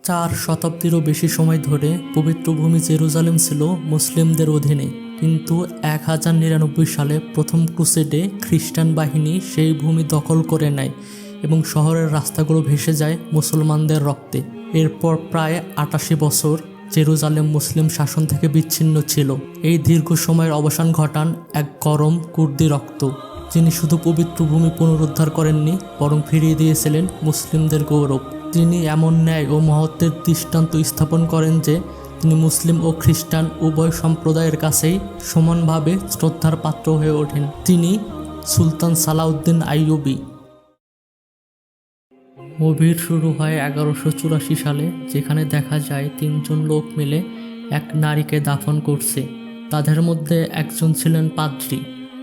4 শতাব্দীরও বেশি সময় ধরে পবিত্র ভূমি জেরুজালেম ছিল মুসলিমদের অধীনে, কিন্তু 1099 সালে প্রথম ক্রুসেডে খ্রিস্টান বাহিনী সেই ভূমি দখল করে নেয় এবং শহরের রাস্তাগুলো ভেসে যায় মুসলমানদের রক্তে। এরপর প্রায় 88 বছর জেরুজালেম মুসলিম শাসন থেকে বিচ্ছিন্ন ছিল। এই দীর্ঘ সময়ের অবসান ঘটান এক গরম কুর্দি রক্ত, যিনি শুধু পবিত্র ভূমি পুনরুদ্ধার করেননি, বরং ফিরিয়ে দিয়েছিলেন মুসলিমদের গৌরব। তিনি এমন ন্যায় ও মহত্বের দৃষ্টান্ত স্থাপন করেন যে তিনি মুসলিম ও খ্রিস্টান উভয় সম্প্রদায়ের কাছেই সমানভাবে শ্রদ্ধার পাত্র হয়ে ওঠেন। তিনি সুলতান সালাউদ্দিন আইয়ুবী। মুভির শুরু হয় 1184 সালে, যেখানে দেখা যায় 3জন লোক মিলে এক নারীকে দাফন করছে। তাদের মধ্যে একজন ছিলেন পাদ্রী,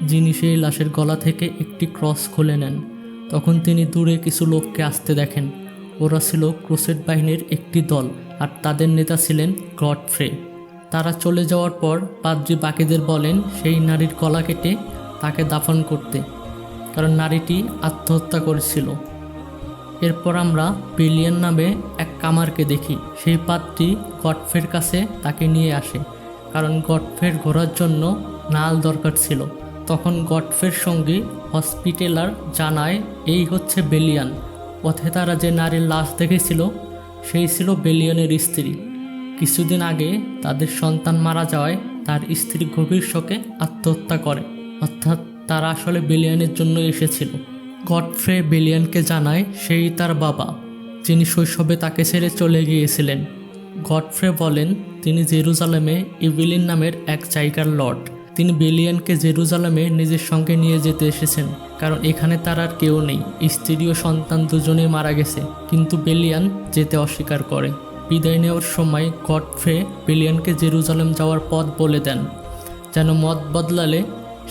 যিনি সেই লাশের গলা থেকে একটি ক্রস খুলে নেন। তখন তিনি দূরে কিছু লোককে আসতে দেখেন। ওরা ছিল ক্রুসেড বাহিনীর একটি দল, আর তাদের নেতা ছিলেন গডফ্রে। তারা চলে যাওয়ার পর পাদ্রী বাকিদের বলেন সেই নারীর গলা কেটে তাকে দাফন করতে, কারণ নারীটি আত্মহত্যা করেছিল। এরপর আমরা বেলিয়ান নামে এক কামারকে দেখি। সেই পাদ্রী গডফ্রের কাছে তাকে নিয়ে আসে, কারণ গডফ্রের ঘোরার জন্য নাল দরকার ছিল। তখন গডফ্রের সঙ্গী হসপিটালার জানায় এই হচ্ছে বেলিয়ান। পথে তারা যে নারীর লাশ দেখেছিল সেই ছিল বেলিয়ানের স্ত্রী। কিছুদিন আগে তাদের সন্তান মারা যাওয়ায় তার স্ত্রী গভীর শোকে আত্মহত্যা করে, অর্থাৎ তারা আসলে বেলিয়ানের জন্য এসেছিল। গডফ্রে বেলিয়ানকে জানায় সেই তার বাবা, যিনি শৈশবে তাকে ছেড়ে চলে গিয়েছিলেন। গডফ্রে বলেন তিনি জেরুজালেমে ইভিলিন নামের এক জায়গার লর্ড। তিনি বেলিয়ানকে জেরুজালেমে নিজের সঙ্গে নিয়ে যেতে এসেছেন, কারণ এখানে তার আর কেউ নেই। স্ত্রী ও সন্তান দুজনেই মারা গেছে, কিন্তু বেলিয়ান যেতে অস্বীকার করে। বিদায় নেওয়ার সময় গডফ্রে বেলিয়ানকে জেরুজালেম যাওয়ার পথ বলে দেন, যেন মত বদলালে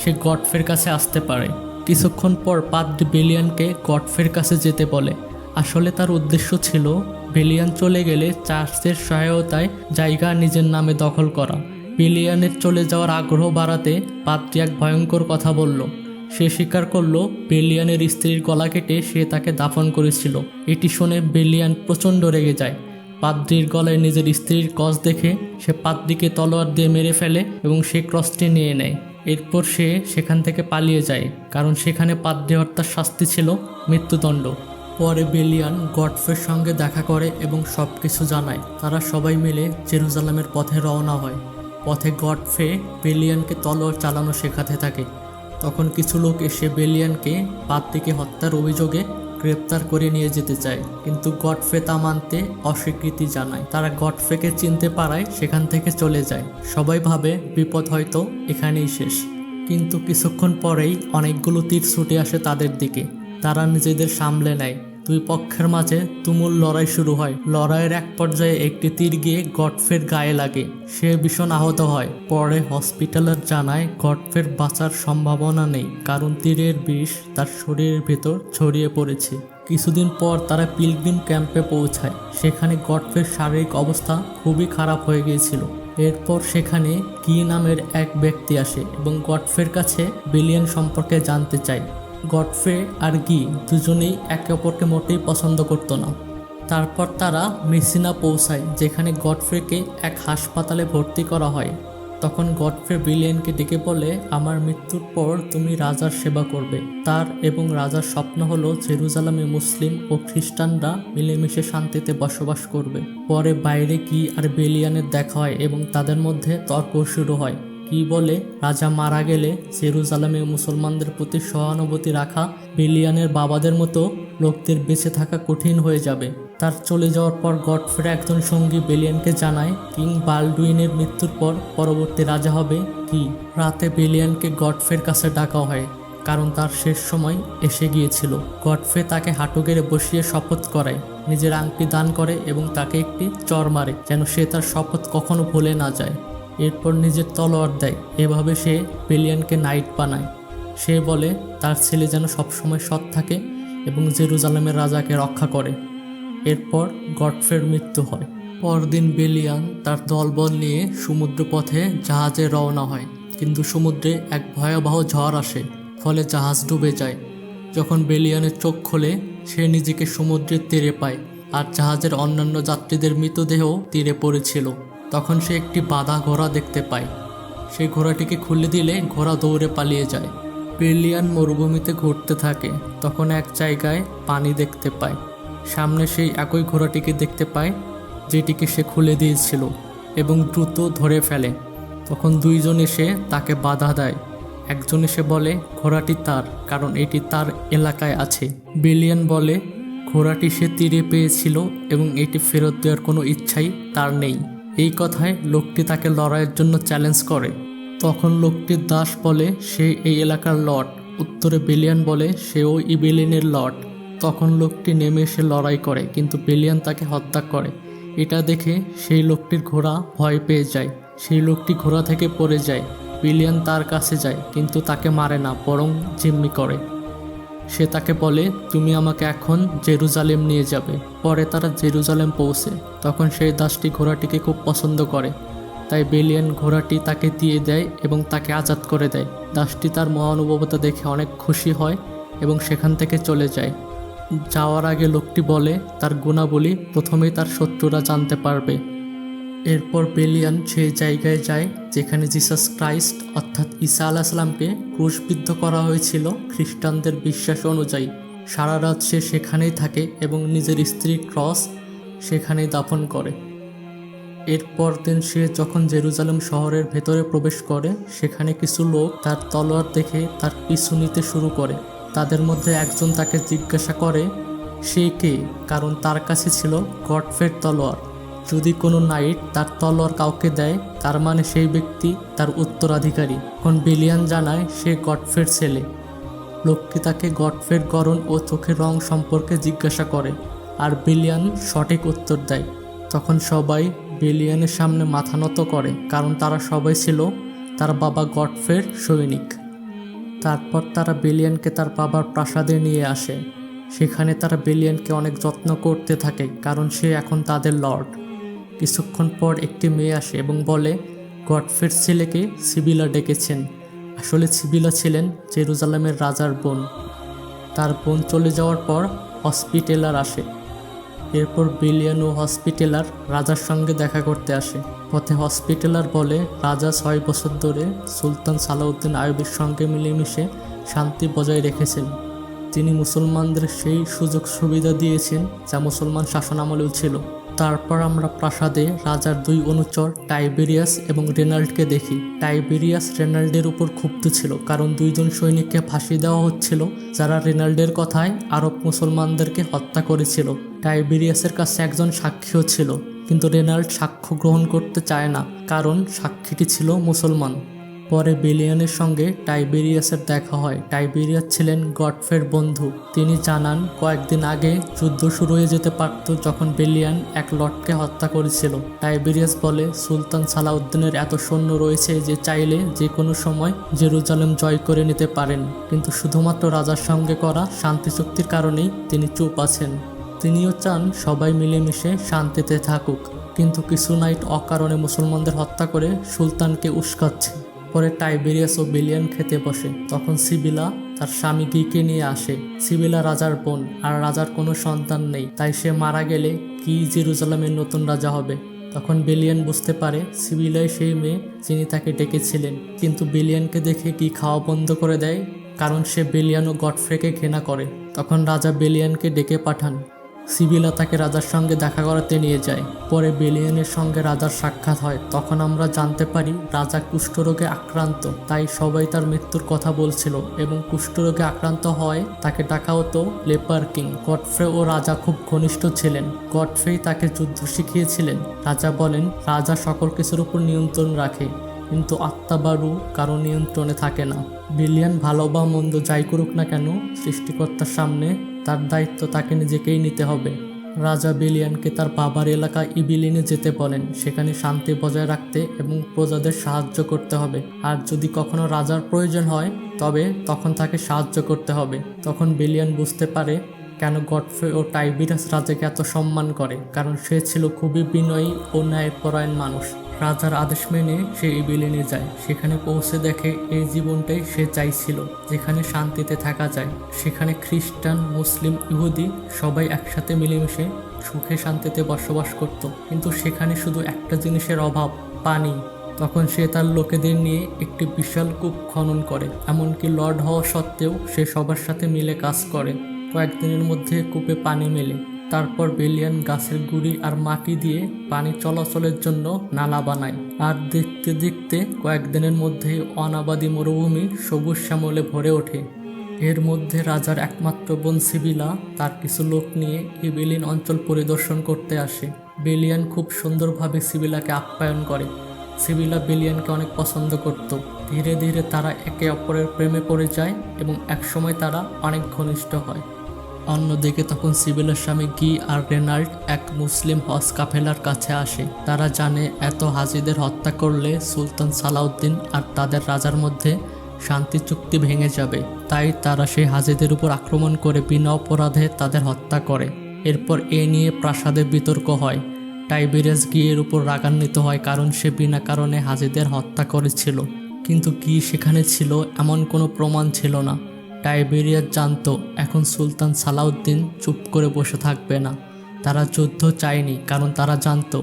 সে গডফ্রের কাছে আসতে পারে। কিছুক্ষণ পর পাদ্রী বেলিয়ানকে গডফ্রের কাছে যেতে বলে। আসলে তার উদ্দেশ্য ছিল বেলিয়ান চলে গেলে চার্চের সহায়তায় জায়গা নিজের নামে দখল করা। বেলিয়ানের চলে যাওয়ার আগ্রহ বাড়াতে পাদ্রী এক ভয়ঙ্কর কথা বলল। সে স্বীকার করল বেলিয়ানের স্ত্রীর গলা কেটে সে তাকে দাফন করেছিল। এটি শুনে বেলিয়ান প্রচণ্ড রেগে যায়। পাদ্রীর গলায় নিজের স্ত্রীর ক্রস দেখে সে পাদ্রীকে তলোয়ার দিয়ে মেরে ফেলে এবং সে ক্রসটি নিয়ে নেয়। এরপর সে সেখান থেকে পালিয়ে যায়, কারণ সেখানে পাদ্রী হত্যার শাস্তি ছিল মৃত্যুদণ্ড। পরে বেলিয়ান গডফ্রের সঙ্গে দেখা করে এবং সব কিছু জানায়। তারা সবাই মিলে জেরুজালেমের পথে রওনা হয়। পথে গডফ্রে বেলিয়ানকে তলোয়ার চালানো শেখাতে থাকে। তখন কিছু লোক এসে বেলিয়ানকে পাদ্রীকে হত্যার অভিযোগে গ্রেপ্তার করে নিয়ে যেতে চায়, কিন্তু গডফ্রে তা মানতে অস্বীকৃতি জানায়। তারা গডফ্রেকে চিনতে পারায় সেখান থেকে চলে যায়। সবাই ভাবে বিপদ হয়তো এখানেই শেষ, কিন্তু কিছুক্ষণ পরেই অনেকগুলো তীর ছুটে আসে তাদের দিকে। তারা নিজেদের সামলে নেয়। দুই পক্ষের মাঝে তুমুল লড়াই শুরু হয়। লড়াইয়ের এক পর্যায়ে একটি তীর গিয়ে গডফ্রের গায়ে লাগে। সে ভীষণ আহত হয়। পরে হসপিটালার জানায় গডফ্রের বাঁচার সম্ভাবনা নেই, কারণ তীরের বিষ তার শরীরের ভেতর ছড়িয়ে পড়েছে। কিছুদিন পর তারা পিলগ্রিম ক্যাম্পে পৌঁছায়। সেখানে গডফ্রের শারীরিক অবস্থা খুবই খারাপ হয়ে গিয়েছিল। এরপর সেখানে কি নামের এক ব্যক্তি আসে এবং গডফ্রের কাছে বেলিয়ান সম্পর্কে জানতে চায়। গডফ্রে আর গি দুজনেই একে অপরকে মোটেই পছন্দ করতো না। তারপর তারা মেসিনা পৌঁছায়, যেখানে গডফ্রেকে এক হাসপাতালে ভর্তি করা হয়। তখন গডফ্রে বেলিয়ানকে ডেকে বলে, আমার মৃত্যুর পর তুমি রাজার সেবা করবে। তার এবং রাজার স্বপ্ন হলো জেরুজালেমে মুসলিম ও খ্রিস্টানরা মিলেমিশে শান্তিতে বসবাস করবে। পরে বাইরে কি আর বেলিয়ানের দেখা হয় এবং তাদের মধ্যে তর্ক শুরু হয়। কি বলে রাজা মারা গেলে জেরুজালেমে মুসলমানদের প্রতি সহানুভূতি রাখা বেলিয়ানের বাবাদের মতো লোকদের বেঁচে থাকা কঠিন হয়ে যাবে। তার চলে যাওয়ার পর গডফ্রে একজন সঙ্গী বেলিয়ানকে জানায় কিং বালডুইনের মৃত্যুর পর পরবর্তী রাজা হবে কি। রাতে বেলিয়ানকে গডফ্রের কাছে ডাকা হয়, কারণ তার শেষ সময় এসে গিয়েছিল। গডফ্রে তাকে হাঁটু গেড়ে বসিয়ে শপথ করায়, নিজের আংটি দান করে এবং তাকে একটি চর মারে, যেন সে তার শপথ কখনো ভুলে না যায়। এরপর নিজের তলোয়ার দেয়। এভাবে সে বেলিয়ানকে নাইট বানায়। সে বলে তার ছেলে যেন সবসময় সৎ থাকে এবং জেরুজালেমের রাজাকে রক্ষা করে। এরপর গডফ্রের মৃত্যু হয়। পরদিন বেলিয়ান তার দলবল নিয়ে সমুদ্র পথে জাহাজে রওনা হয়, কিন্তু সমুদ্রে এক ভয়াবহ ঝড় আসে, ফলে জাহাজ ডুবে যায়। যখন বেলিয়ানের চোখ খোলে সে নিজেকে সমুদ্রের তীরে পায়। আর জাহাজের অন্যান্য যাত্রীদের মৃতদেহ তীরে পড়েছিল। তখন সে একটি বাঁধা ঘোড়া দেখতে পায়। সেই ঘোড়াটিকে খুলে দিলে ঘোড়া দৌড়ে পালিয়ে যায়। বেলিয়ান মরুভূমিতে ঘুরতে থাকে, তখন এক জায়গায় পানি দেখতে পায়। সামনে সেই একই ঘোড়াটিকে দেখতে পায় যেটিকে সে খুলে দিয়েছিল এবং দ্রুত ধরে ফেলে। তখন দুইজন এসে তাকে বাধা দেয়। একজন এসে বলে ঘোড়াটি তার, কারণ এটি তার এলাকায় আছে। বেলিয়ান বলে ঘোড়াটি সে তীরে পেয়েছিল এবং এটি ফেরত দেওয়ার কোনো ইচ্ছাই তার নেই। এই কথায় লোকটি তাকে লড়াইয়ের জন্য চ্যালেঞ্জ করে। তখন লোকটির দাস বলে সে এই এলাকার লর্ড। উত্তরে বেলিয়ান বলে সেও ইবেলিনের লর্ড। তখন লোকটি নেমে এসে লড়াই করে, কিন্তু বেলিয়ান তাকে হত্যা করে। এটা দেখে সেই লোকটির ঘোড়া ভয় পেয়ে যায়। সেই লোকটি ঘোড়া থেকে পড়ে যায়। বেলিয়ান তার কাছে যায়, কিন্তু তাকে মারে না, বরং জিম্মি করে। সে তাকে বলে তুমি আমাকে এখন জেরুজালেম নিয়ে যাবে। পরে তারা জেরুজালেম পৌঁছে। তখন সেই দাসটি ঘোড়াটিকে খুব পছন্দ করে, তাই বেলিয়ান ঘোড়াটি তাকে দিয়ে দেয় এবং তাকে আজাদ করে দেয়। দাসটি তার মহানুভবতা দেখে অনেক খুশি হয় এবং সেখান থেকে চলে যায়। যাওয়ার আগে লোকটি বলে তার গুণাবলী প্রথমেই তার শত্রুরা জানতে পারবে। এরপর বেলিয়ান সেই জায়গায় যায় যেখানে জিসাস ক্রাইস্ট অর্থাৎ ঈসা আলাইহিসসালামকে ক্রুশবিদ্ধ করা হয়েছিল খ্রিস্টানদের বিশ্বাস অনুযায়ী। সারা রাত সে সেখানেই থাকে এবং নিজের স্ত্রীর ক্রস সেখানেই দাফন করে। এরপর দিন সে যখন জেরুজালেম শহরের ভেতরে প্রবেশ করে, সেখানে কিছু লোক তার তলোয়ার দেখে তার পিছু নিতে শুরু করে। তাদের মধ্যে একজন তাকে জিজ্ঞাসা করে সে কে, কারণ তার কাছে ছিল গডফ্রের তলোয়ার। যদি কোনো নাইট তার তলোয়ার কাউকে দেয়, তার মানে সেই ব্যক্তি তার উত্তরাধিকারী। এখন বেলিয়ান জানায় সে গডফ্রের ছেলে। লোকটি তাকে গডফ্রের গড়ন ও চোখের রং সম্পর্কে জিজ্ঞাসা করে, আর বেলিয়ান সঠিক উত্তর দেয়। তখন সবাই বেলিয়ানের সামনে মাথা নত করে, কারণ তারা সবাই ছিল তার বাবা গডফ্রের সৈনিক। তারপর তারা বেলিয়ানকে তার বাবার প্রাসাদে নিয়ে আসে। সেখানে তারা বেলিয়ানকে অনেক যত্ন করতে থাকে, কারণ সে এখন তাদের লর্ড। কিছুক্ষণ পর একটি মেয়ে আসে এবং বলে গডফ্রের ছেলেকে সিবিলা ডেকেছেন। আসলে সিবিলা ছিলেন জেরুজালেমের রাজার বোন। তার বোন চলে যাওয়ার পর হসপিটালার আসে। এরপর বেলিয়ান ও হসপিটালার রাজার সঙ্গে দেখা করতে আসে। পথে হসপিটালার বলে রাজা 6 বছর ধরে সুলতান সালাউদ্দিন আইয়ুবের সঙ্গে মিলেমিশে শান্তি বজায় রেখেছেন। তিনি মুসলমানদের সেই সুযোগ সুবিধা দিয়েছেন যা মুসলমান শাসনামলেও ছিল। তারপর আমরা প্রাসাদে রাজার 2 অনুচর টাইবেরিয়াস এবং রেনাল্ডকে দেখি। টাইবেরিয়াস রেনাল্ডের উপর ক্ষুব্ধ ছিল, কারণ 2 জন সৈনিককে ফাঁসি দেওয়া হচ্ছিল যারা রেনাল্ডের কথায় আরব মুসলমানদেরকে হত্যা করেছিল। টাইবেরিয়াসের কাছে একজন সাক্ষীও ছিল, কিন্তু রেনাল্ড সাক্ষ্য গ্রহণ করতে চায় না, কারণ সাক্ষীটি ছিল মুসলমান। পরে বেলিয়ানের সঙ্গে টাইবেরিয়াসের দেখা হয়। টাইবেরিয়াস ছিলেন গডফ্রের বন্ধু। তিনি জানান কয়েকদিন আগে যুদ্ধ শুরু হয়ে যেতে পারত যখন বেলিয়ান এক লর্ডকে হত্যা করেছিল। টাইবেরিয়াস বলে সুলতান সালাউদ্দিনের এত সৈন্য রয়েছে যে চাইলে যে কোনো সময় জেরুজালেম জয় করে নিতে পারেন, কিন্তু শুধুমাত্র রাজার সঙ্গে করা শান্তি চুক্তির কারণেই তিনি চুপ আছেন। তিনিও চান সবাই মিলেমিশে শান্তিতে থাকুক, কিন্তু কিছু নাইট অকারণে মুসলমানদের হত্যা করে সুলতানকে উস্কাচ্ছে। পরে টাইবেরিয়াস ও বেলিয়ান খেতে বসে। তখন সিবিলা তার স্বামী গিকে নিয়ে আসে। সিবিলা রাজার বোন, আর রাজার কোনো সন্তান নেই, তাই সে মারা গেলে কি জেরুজালেমের নতুন রাজা হবে। তখন বেলিয়ান বুঝতে পারে সিবিলাই সেই মেয়ে যিনি তাকে ডেকেছিলেন, কিন্তু বেলিয়ানকে দেখে কি খাওয়া বন্ধ করে দেয়, কারণ সে বেলিয়ান ও গডফ্রেকে ঘৃণা করে। তখন রাজা বেলিয়ানকে ডেকে পাঠান। সিবিলা তাকে রাজার সঙ্গে দেখা করাতে নিয়ে যায়। পরে বেলিয়ানের সঙ্গে রাজার সাক্ষাৎ হয়। তখন আমরা জানতে পারি রাজা কুষ্ঠরোগে আক্রান্ত, তাই সবাই তার মৃত্যুর কথা বলছিল এবং কুষ্ঠরোগে আক্রান্ত হয় তাকে ডাকা হতো লেপার কিং। গডফ্রে ও রাজা খুব ঘনিষ্ঠ ছিলেন। গডফ্রেই তাকে যুদ্ধ শিখিয়েছিলেন। রাজা বলেন রাজা সকল কিছুর উপর নিয়ন্ত্রণ রাখে, কিন্তু আত্মা বা রূহ কারো নিয়ন্ত্রণে থাকে না। বেলিয়ান ভালো বা মন্দ যাই করুক না কেন, সৃষ্টিকর্তার সামনে তার দায়িত্ব তাকে নিজেকেই নিতে হবে। রাজা বেলিয়ানকে তার বাবার এলাকা ইবিলিনে যেতে বলেন। সেখানে শান্তি বজায় রাখতে এবং প্রজাদের সাহায্য করতে হবে, আর যদি কখনো রাজার প্রয়োজন হয় তবে তখন তাকে সাহায্য করতে হবে। তখন বেলিয়ান বুঝতে পারে কেন গডফ্রে ও টাইবেরিয়াস রাজাকে এত সম্মান করে, কারণ সে ছিল খুবই বিনয়ী ও ন্যায়পরায়ণ মানুষ। রাজার আদেশ মেনে সে ইবিলিনে যায়। সেখানে পৌঁছে দেখে এই জীবনটাই সে চাইছিল, যেখানে শান্তিতে থাকা যায়। সেখানে খ্রিস্টান, মুসলিম, ইহুদি সবাই একসাথে মিলেমিশে সুখে শান্তিতে বসবাস করত, কিন্তু সেখানে শুধু একটা জিনিসের অভাব, পানি। তখন সে তার লোকেদের নিয়ে একটি বিশাল কূপ খনন করে, এমনকি লর্ড হওয়া সত্ত্বেও সে সবার সাথে মিলে কাজ করে। কয়েকদিনের মধ্যে কূপে পানি মেলে। তারপর বেলিয়ান গাছের গুঁড়ি আর মাটি দিয়ে পানি চলাচলের জন্য নালা বানায়। আর দেখতে দেখতে কয়েকদিনের মধ্যেই অনাবাদি মরুভূমি সবুজ শ্যামলে ভরে ওঠে। এর মধ্যে রাজার একমাত্র বোন সিবিলা তার কিছু লোক নিয়ে ইবেলিন অঞ্চল পরিদর্শন করতে আসে। বেলিয়ান খুব সুন্দরভাবে সিবিলাকে আপ্যায়ন করে। সিবিলা বেলিয়ানকে অনেক পছন্দ করত। ধীরে ধীরে তারা একে অপরের প্রেমে পড়ে যায় এবং একসময় তারা অনেক ঘনিষ্ঠ হয়। অন্যদিকে তখন সিবিলার স্বামী গি আর রেনাল্ড এক মুসলিম হজ কাফেলার কাছে আসে। তারা জানে এত হাজিদের হত্যা করলে সুলতান সালাউদ্দিন আর তাদের রাজার মধ্যে শান্তি চুক্তি ভেঙে যাবে, তাই তারা সেই হাজিদের উপর আক্রমণ করে বিনা অপরাধে তাদের হত্যা করে। এরপর এ নিয়ে প্রাসাদে বিতর্ক হয়। টাইবেরিয়াস গি এর উপর রাগান্বিত হয়, কারণ সে বিনা কারণে হাজিদের হত্যা করেছিল। কিন্তু গি সেখানে ছিল এমন কোনো প্রমাণ ছিল না। টাইবেরিয়াস জানতো এখন সুলতান সালাউদ্দিন চুপ করে বসে থাকবে না। তারা যুদ্ধ চায়নি, কারণ তারা জানতো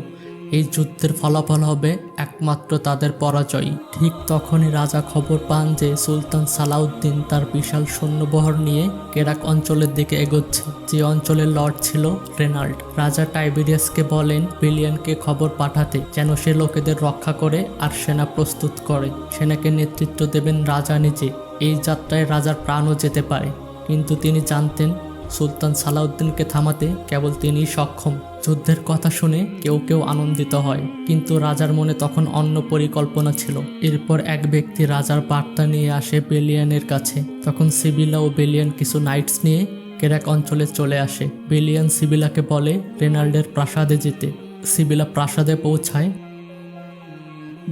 এই যুদ্ধের ফলাফল হবে একমাত্র তাদের পরাজয়। ঠিক তখনই রাজা খবর পান যে সুলতান সালাউদ্দিন তার বিশাল সৈন্যবহর নিয়ে কেরাক অঞ্চলের দিকে এগোচ্ছে, যে অঞ্চলের লর্ড ছিল রেনাল্ড। রাজা টাইবেরিয়াসকে বলেন বেলিয়ানকে খবর পাঠাতে, যেন সে লোকেদের রক্ষা করে আর সেনা প্রস্তুত করে। সেনাকে নেতৃত্ব দেবেন রাজা নিজে। এই যাত্রায় রাজার প্রাণও যেতে পারে, কিন্তু তিনি জানতেন সুলতান সালাউদ্দিনকে থামাতে কেবল তিনিই সক্ষম। যুদ্ধের কথা শুনে কেউ কেউ আনন্দিত হয়, কিন্তু রাজার মনে তখন অন্য পরিকল্পনা ছিল। এরপর এক ব্যক্তি রাজার বার্তা নিয়ে আসে বেলিয়ানের কাছে। তখন সিবিলা ও বেলিয়ান কিছু নাইটস নিয়ে কেরাক অঞ্চলে চলে আসে। বেলিয়ান সিবিলাকে বলে রেনাল্ডের প্রাসাদে যেতে। সিবিলা প্রাসাদে পৌঁছায়।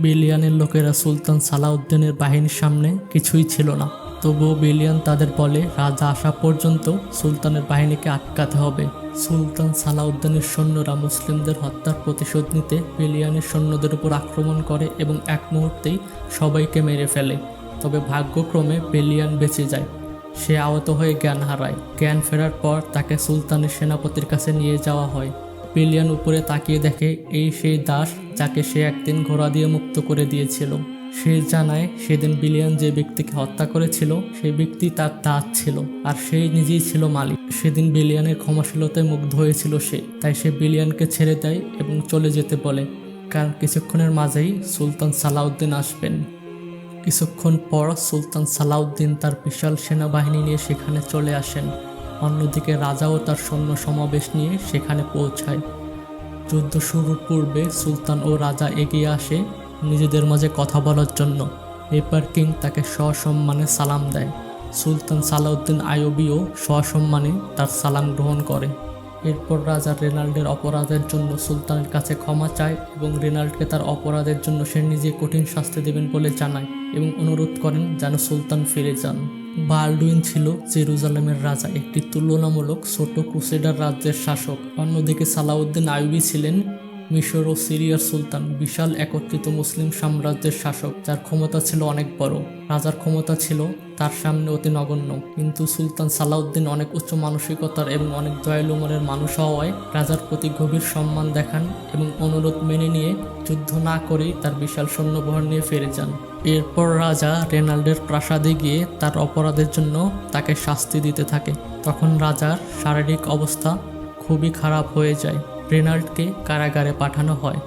বেলিয়ানের লোকেরা সুলতান সালাউদ্দিনের বাহিনীর সামনে কিছুই ছিল না। তবুও বেলিয়ান তাদের বলে রাজা আসা পর্যন্ত সুলতানের বাহিনীকে আটকাতে হবে। সুলতান সালাউদ্দিনের সৈন্যরা মুসলিমদের হত্যার প্রতিশোধ নিতে বেলিয়ানের সৈন্যদের উপর আক্রমণ করে এবং এক মুহূর্তেই সবাইকে মেরে ফেলে। তবে ভাগ্যক্রমে বেলিয়ান বেঁচে যায়। সে আহত হয়ে জ্ঞান হারায়। জ্ঞান ফেরার পর তাকে সুলতানের সেনাপতির কাছে নিয়ে যাওয়া হয়। বেলিয়ান উপরে তাকিয়ে দেখে এই সেই দাস যাকে সে একদিন ঘোড়া দিয়ে মুক্ত করে দিয়েছিল। সে জানায় সেদিন বেলিয়ান যে ব্যক্তিকে হত্যা করেছিল সেই ব্যক্তি তার দাস ছিল, আর সেই নিজেই ছিল মালিক। সেদিন বেলিয়ানের ক্ষমাশীলতায় মুগ্ধ হয়েছিল সে, তাই সে বেলিয়ানকে ছেড়ে দেয় এবং চলে যেতে বলে, কারণ কিছুক্ষণের মাঝেই সুলতান সালাউদ্দিন আসবেন। কিছুক্ষণ পর সুলতান সালাউদ্দিন তার বিশাল সেনাবাহিনী নিয়ে সেখানে চলে আসেন। অন্যদিকে রাজাও তার সৈন্য সমাবেশ নিয়ে সেখানে পৌঁছায়। যুদ্ধ শুরুর পূর্বে সুলতান ও রাজা এগিয়ে আসে নিজেদের মাঝে কথা বলার জন্য। এরপর কিং তাকে সসম্মানে সালাম দেয়। সুলতান সালাউদ্দিন আইয়ুবীও সসম্মানে তার সালাম গ্রহণ করে। এরপর রাজা রেনাল্ডের অপরাধের জন্য সুলতানের কাছে ক্ষমা চায় এবং রেনাল্ডকে তার অপরাধের জন্য সে নিজে কঠিন শাস্তি দেবেন বলে জানায় এবং অনুরোধ করেন যেন সুলতান ফিরে যান। বালডুইন ছিল জেরুজালেমের রাজা, একটি তুলনামূলক ছোট ক্রুসেডার রাজ্যের শাসক। অন্যদিকে সালাউদ্দিন আইয়ুবী ছিলেন মিশর ও সিরিয়ার সুলতান, বিশাল একত্রিত মুসলিম সাম্রাজ্যের শাসক, যার ক্ষমতা ছিল অনেক বড়। রাজার ক্ষমতা ছিল তার সামনে অতি নগণ্য, কিন্তু সুলতান সালাউদ্দিন অনেক উচ্চ মানসিকতার এবং অনেক দয়ালু মনের মানুষ হওয়ায় রাজার প্রতি গভীর সম্মান দেখান এবং অনুরোধ মেনে নিয়ে যুদ্ধ না করেই তার বিশাল সৈন্যবহর নিয়ে ফিরে যান। এরপর রাজা রেনাল্ডের প্রাসাদে গিয়ে তার অপরাধের জন্য তাকে শাস্তি দিতে থাকে। তখন রাজার শারীরিক অবস্থা খুবই খারাপ হয়ে যায়। রেনাল্ডকে কারাগারে পাঠানো হয়।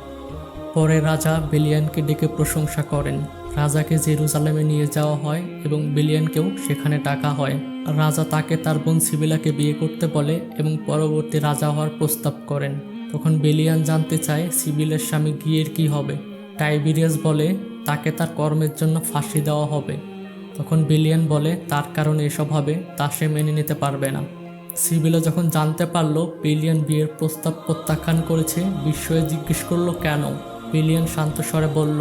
পরে রাজা বেলিয়ানকে ডেকে প্রশংসা করেন। রাজাকে জেরুজালেমে নিয়ে যাওয়া হয় এবং বেলিয়ানকেও সেখানে ডাকা হয়। রাজা তাকে তার বোন সিবিলাকে বিয়ে করতে বলে এবং পরবর্তী রাজা হওয়ার প্রস্তাব করেন। তখন বেলিয়ান জানতে চায় সিবিলার স্বামী গিয়ের কি হবে। টাইবেরিয়াস বলে তাকে তার কর্মের জন্য ফাঁসি দেওয়া হবে। তখন বেলিয়ান বলে তার কারণে এসব হবে তা সে মেনে নিতে পারবে না। সিবিলা যখন জানতে পারলো বেলিয়ান বিয়ের প্রস্তাব প্রত্যাখ্যান করেছে, বিস্ময়ে জিজ্ঞেস করলো কেন। বেলিয়ান শান্ত স্বরে বলল,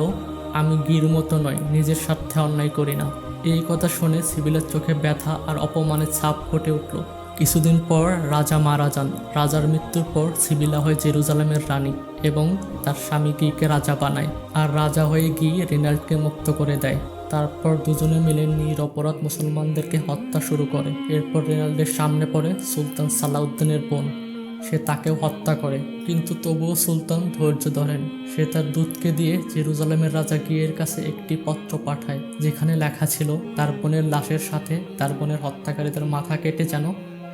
আমি গির মতো নয়, নিজের স্বার্থে অন্যায় করি না। এই কথা শুনে সিবিলার চোখে ব্যথা আর অপমানের ছাপ ফুটে উঠল। কিছুদিন পর রাজা মারা যান। রাজার মৃত্যুর পর সিবিলা হয় জেরুজালেমের রানী এবং তার স্বামী গিকে রাজা বানায়, আর রাজা হয়ে গিয়ে রেনাল্ডকে মুক্ত করে দেয়। তারপর দুজনে মিলে নিরপরাধ মুসলমানদেরকে হত্যা শুরু করে। এরপর রেনাল্ডের সামনে পড়ে সুলতান সালাউদ্দিনের বোন। সে তাকেও হত্যা করে, কিন্তু তবুও সুলতান ধৈর্য ধরেন। সে তার দূতকে দিয়ে জেরুজালেমের রাজা গিয়ের কাছে একটি পত্র পাঠায়, যেখানে লেখা ছিল তার বোনের লাশের সাথে তার বোনের হত্যাকারীদের মাথা কেটে যেন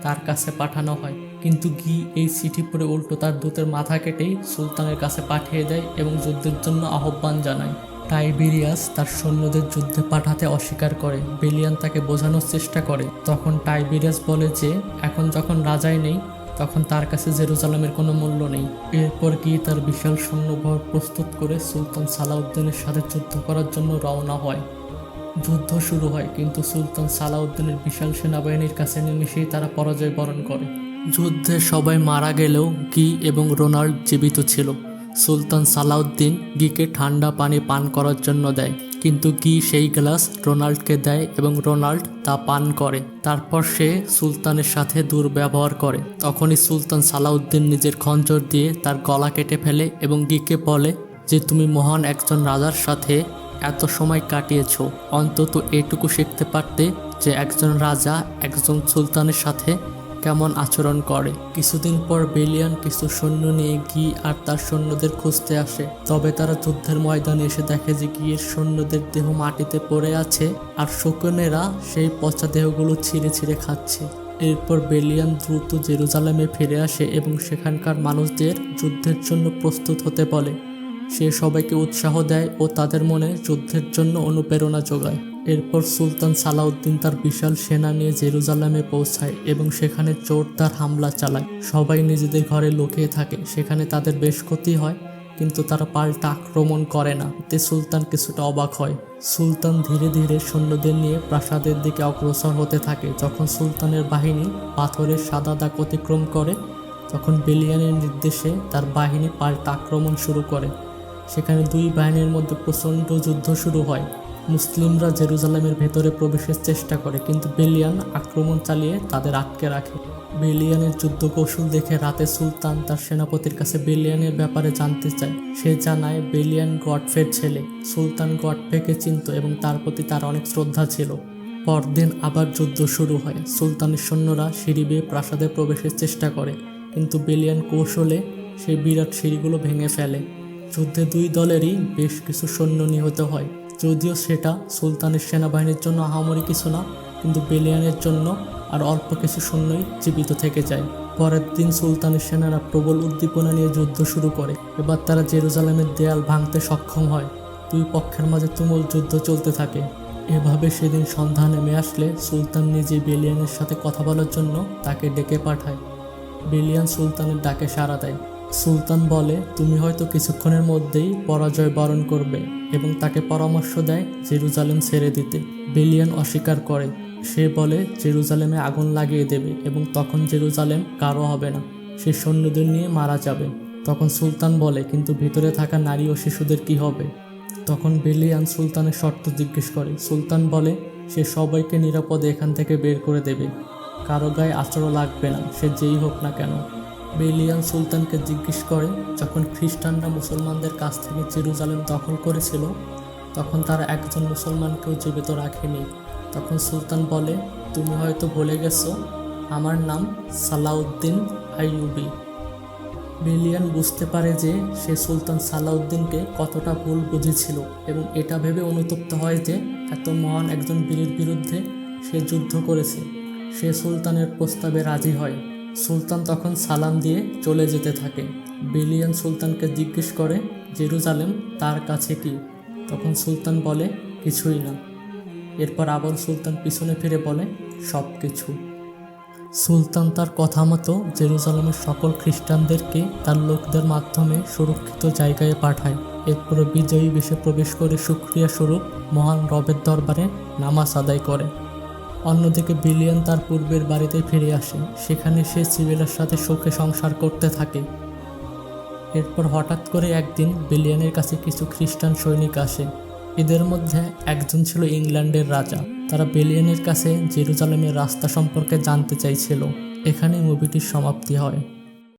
তার কাছে পাঠানো হয়। কিন্তু গি এই চিঠি পড়ে উল্টো তার দূতের মাথা কেটেই সুলতানের কাছে পাঠিয়ে দেয় এবং যুদ্ধের জন্য আহ্বান জানায়। টাইবেরিয়াস তার সৈন্যদের যুদ্ধে পাঠাতে অস্বীকার করে। বেলিয়ান তাকে বোঝানোর চেষ্টা করে। তখন টাইবেরিয়াস বলে যে এখন যখন রাজাই নেই, তখন তার কাছে জেরুজালেমের কোনো মূল্য নেই। এরপর গিয়ে তার বিশাল সৈন্যবহর প্রস্তুত করে সুলতান সালাউদ্দিনের সাথে যুদ্ধ করার জন্য রওনা হয়। যুদ্ধ শুরু হয়, কিন্তু সুলতান সালাউদ্দিনের বিশাল সেনাবাহিনীর কাছে নিমিশেই তারা পরাজয় বরণ করে। যুদ্ধে সবাই মারা গেলেও গি এবং রোনাল্ড জীবিত ছিল। সুলতান সালাউদ্দিন গিকে ঠান্ডা পানি পান করার জন্য দেয়, কিন্তু গি সেই গ্লাস রোনাল্ডকে দেয় এবং রোনাল্ড তা পান করে। তারপর সে সুলতানের সাথে দুর্ব্যবহার করে। তখনই সুলতান সালাউদ্দিন নিজের খঞ্জর দিয়ে তার গলা কেটে ফেলে এবং গিকে বলে যে তুমি মহান একজন রাজার সাথে এত সময় কাটিয়েছ, অন্তত এটুকু শিখতে পারতে যে একজন রাজা একজন সুলতানের সাথে কেমন আচরণ করে। কিছুদিন পর বেলিয়ান কিছু সৈন্য নিয়ে গি আর তার সৈন্যদের খুঁজতে আসে। তবে তারা যুদ্ধের ময়দানে এসে দেখে যে গিয়ের সৈন্যদের দেহ মাটিতে পড়ে আছে আর শকুনেরা সেই পচা দেহগুলো ছিঁড়ে ছিঁড়ে খাচ্ছে। এরপর বেলিয়ান দ্রুত জেরুজালেমে ফিরে আসে এবং সেখানকার মানুষদের যুদ্ধের জন্য প্রস্তুত হতে বলে। সে সবাইকে উৎসাহ দেয় ও তাদের মনে যুদ্ধের জন্য অনুপ্রেরণা যোগায়। এরপর সুলতান সালাউদ্দিন তার বিশাল সেনা নিয়ে জেরুজালেমে পৌঁছায় এবং সেখানে জোরদার হামলা চালায়। সবাই নিজেদের ঘরে লুকিয়ে থাকে। সেখানে তাদের বেশ ক্ষতি হয়, কিন্তু তারা পাল্টা আক্রমণ করে না। এতে সুলতান কিছুটা অবাক হয়। সুলতান ধীরে ধীরে সৈন্যদের নিয়ে প্রাসাদের দিকে অগ্রসর হতে থাকে। যখন সুলতানের বাহিনী পাথরের সাদা দাগ অতিক্রম করে, তখন বেলিয়ানের নির্দেশে তার বাহিনী পাল্টা আক্রমণ শুরু করে। সেখানে দুই বাহিনীর মধ্যে প্রচণ্ড যুদ্ধ শুরু হয়। মুসলিমরা জেরুজালেমের ভেতরে প্রবেশের চেষ্টা করে, কিন্তু বেলিয়ান আক্রমণ চালিয়ে তাদের আটকে রাখে। বেলিয়ানের যুদ্ধ কৌশল দেখে রাতে সুলতান তার সেনাপতির কাছে বেলিয়ানের ব্যাপারে জানতে চায়। সে জানায় বেলিয়ান গডফের ছেলে। সুলতান গডফেকে চিনত এবং তার প্রতি তার অনেক শ্রদ্ধা ছিল। পরদিন আবার যুদ্ধ শুরু হয়। সুলতানের সৈন্যরা সিঁড়ি বেয়ে প্রাসাদে প্রবেশের চেষ্টা করে, কিন্তু বেলিয়ান কৌশলে সেই বিরাট সিঁড়িগুলো ভেঙে ফেলে। যুদ্ধে দুই দলেরই বেশ কিছু সৈন্য নিহত হয়। যদিও সেটা সুলতানের সেনাবাহিনীর জন্য আহামরি কিছু না, কিন্তু বেলিয়ানের জন্য আর অল্প কিছু সৈন্যই জীবিত থেকে যায়। পরের দিন সুলতানের সেনারা প্রবল উদ্দীপনা নিয়ে যুদ্ধ শুরু করে। এবার তারা জেরুজালেমের দেয়াল ভাঙতে সক্ষম হয়। দুই পক্ষের মাঝে তুমুল যুদ্ধ চলতে থাকে। এভাবে সেদিন সন্ধ্যা নেমে আসলে সুলতান নিজে বেলিয়ানের সাথে কথা বলার জন্য তাকে ডেকে পাঠায়। বেলিয়ান সুলতানের ডাকে সাড়া দেয়। সুলতান বলে তুমি হয়তো কিছুক্ষণের মধ্যেই পরাজয় বরণ করবে এবং তাকে পরামর্শ দেয় জেরুজালেম ছেড়ে দিতে। বেলিয়ান অস্বীকার করে। সে বলে জেরুজালেমে আগুন লাগিয়ে দেবে এবং তখন জেরুজালেম কারো হবে না, সে সৈন্যদের নিয়ে মারা যাবে। তখন সুলতান বলে কিন্তু ভিতরে থাকা নারী ও শিশুদের কি হবে? তখন বেলিয়ান সুলতানের শর্ত জিজ্ঞেস করে। সুলতান বলে সে সবাইকে নিরাপদে এখান থেকে বের করে দেবে, কারো গায়ে আঁচড়ও লাগবে না, সে যেই হোক না কেন। বেলিয়ান সুলতানকে জিজ্ঞেস করে যখন খ্রিস্টানরা মুসলমানদের কাছ থেকে জেরুজালেম দখল করেছিল, তখন তারা একজন মুসলমানকেও জীবিত রাখেনি। তখন সুলতান বলে তুমি হয়তো ভুলে গেছো, আমার নাম সালাউদ্দিন আইয়ুবী। বেলিয়ান বুঝতে পারে যে সে সুলতান সালাউদ্দিনকে কতটা ভুল বুঝেছিল এবং এটা ভেবে অনুতপ্ত হয় যে এত মহান একজন বীরের বিরুদ্ধে সে যুদ্ধ করেছে। সে সুলতানের প্রস্তাবে রাজি হয়। সুলতান তখন সালাম দিয়ে চলে যেতে থাকে। বেলিয়ান সুলতানকে জিজ্ঞেস করে জেরুজালেম তার কাছে কি? তখন সুলতান বলে কিছুই না। এরপর আবার সুলতান পিছনে ফিরে বলে সব কিছু। সুলতান তার কথা মতো জেরুজালেমের সকল খ্রিস্টানদেরকে তার লোকদের মাধ্যমে সুরক্ষিত জায়গায় পাঠায়। এরপর বিজয়ী বেশে প্রবেশ করে শুকরিয়া স্বরূপ মহান রবের দরবারে নামাজ আদায় করে। অন্যদিকে বেলিয়ান তার পূর্বের বাড়িতে ফিরে আসে। সেখানে সে সিবেলের সাথে সুখে সংসার করতে থাকে। এরপর হঠাৎ করে একদিন বেলিয়ানের কাছে কিছু খ্রিস্টান সৈনিক আসে। এদের মধ্যে একজন ছিল ইংল্যান্ডের রাজা। তারা বেলিয়ানের কাছে জেরুজালেমের রাস্তা সম্পর্কে জানতে চাইছিল। এখানে মুভিটির সমাপ্তি হয়।